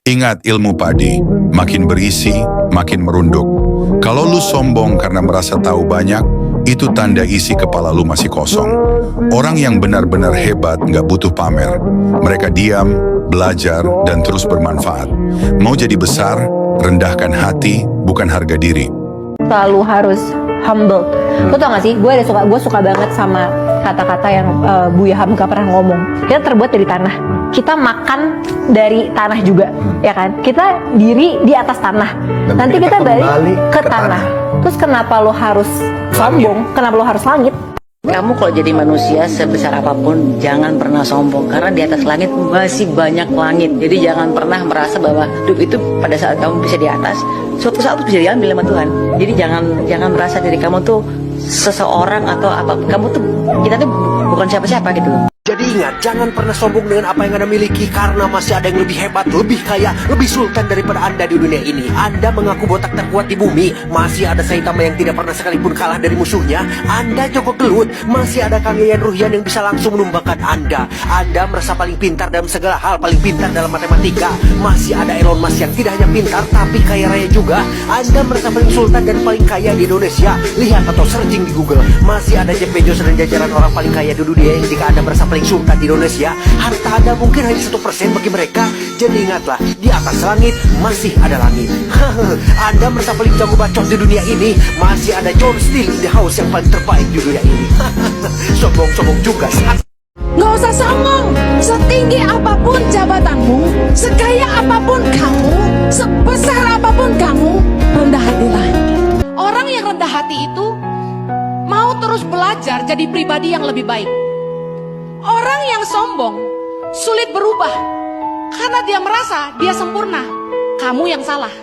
Ingat ilmu padi, makin berisi, makin merunduk. Kalau lu sombong karena merasa tahu banyak, itu tanda isi kepala lu masih kosong. Orang yang benar-benar hebat nggak butuh pamer. Mereka diam, belajar, dan terus bermanfaat. Mau jadi besar, rendahkan hati, bukan harga diri. Selalu harus humble. Lo tau gak sih, gue suka banget sama kata-kata yang Buya Hamka pernah ngomong. Kita terbuat dari tanah. Kita makan dari tanah juga, ya kan? Kita diri di atas tanah. Dan nanti kita balik ke tanah. tanah. Terus kenapa lo harus sombong? Kenapa lo harus langit? Kamu kalau jadi manusia sebesar apapun jangan pernah sombong, karena di atas langit masih banyak langit. Jadi jangan pernah merasa bahwa hidup itu pada saat kamu bisa di atas, suatu saat bisa diambil sama Tuhan. Jadi jangan merasa diri kamu tuh seseorang atau apa. Kamu tuh, kita tuh bukan siapa-siapa gitu. Jadi ingat, jangan pernah sombong dengan apa yang Anda miliki, karena masih ada yang lebih hebat, lebih kaya, lebih sultan daripada Anda di dunia ini. Anda mengaku botak terkuat di bumi, masih ada Saitama yang tidak pernah sekalipun kalah dari musuhnya. Anda Joko Gelut, masih ada Kang Yayan Ruhian yang bisa langsung menumbangkan Anda. Anda merasa paling pintar dalam segala hal, paling pintar dalam matematika. Masih ada Elon Musk yang tidak hanya pintar, tapi kaya raya juga. Anda merasa paling sultan dan paling kaya di Indonesia. Lihat atau searching di Google, masih ada Jeff Bezos dan jajaran orang paling kaya di dunia yang jika Anda merasa paling sultan di Indonesia, harta Anda mungkin hanya 1% bagi mereka. Jadi ingatlah, di atas langit masih ada langit. Anda merasa paling jago bacot di dunia ini, masih ada John Steele in the house yang paling terbaik di dunia ini. Sombong-sombong juga. Gak usah sombong. Setinggi apapun jabatanmu, sekaya apapun kamu, sebesar apapun kamu, rendah hatilah. Orang yang rendah hati itu mau terus belajar jadi pribadi yang lebih baik. Orang yang sombong sulit berubah karena dia merasa dia sempurna. Kamu yang salah.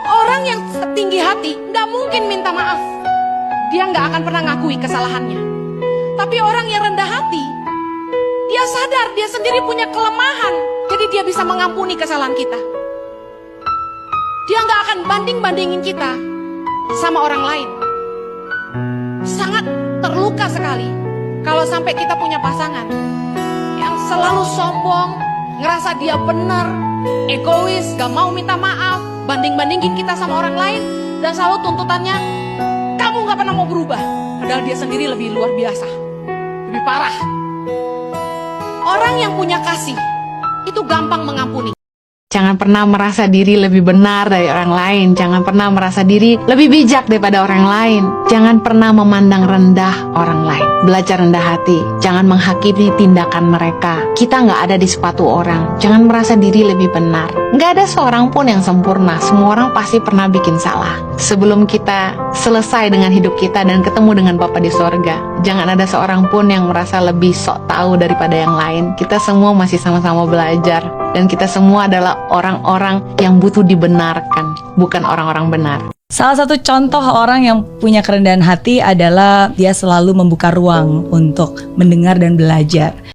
Orang yang tinggi hati nggak mungkin minta maaf. Dia nggak akan pernah ngakui kesalahannya. Tapi orang yang rendah hati, dia sadar dia sendiri punya kelemahan, jadi dia bisa mengampuni kesalahan kita. Dia nggak akan banding-bandingin kita sama orang lain. Sangat terluka sekali kalau sampai kita punya pasangan yang selalu sombong, ngerasa dia benar, egois, gak mau minta maaf, banding-bandingin kita sama orang lain, dan selalu tuntutannya, kamu gak pernah mau berubah. Padahal dia sendiri lebih luar biasa, lebih parah. Orang yang punya kasih, itu gampang mengampuni. Jangan pernah merasa diri lebih benar dari orang lain. Jangan pernah merasa diri lebih bijak daripada orang lain. Jangan pernah memandang rendah orang lain. Belajar rendah hati. Jangan menghakimi tindakan mereka. Kita nggak ada di sepatu orang. Jangan merasa diri lebih benar. Nggak ada seorang pun yang sempurna. Semua orang pasti pernah bikin salah. Sebelum kita selesai dengan hidup kita dan ketemu dengan Bapa di sorga, jangan ada seorang pun yang merasa lebih sok tahu daripada yang lain. Kita semua masih sama-sama belajar. Dan kita semua adalah orang-orang yang butuh dibenarkan, bukan orang-orang benar. Salah satu contoh orang yang punya kerendahan hati adalah dia selalu membuka ruang untuk mendengar dan belajar.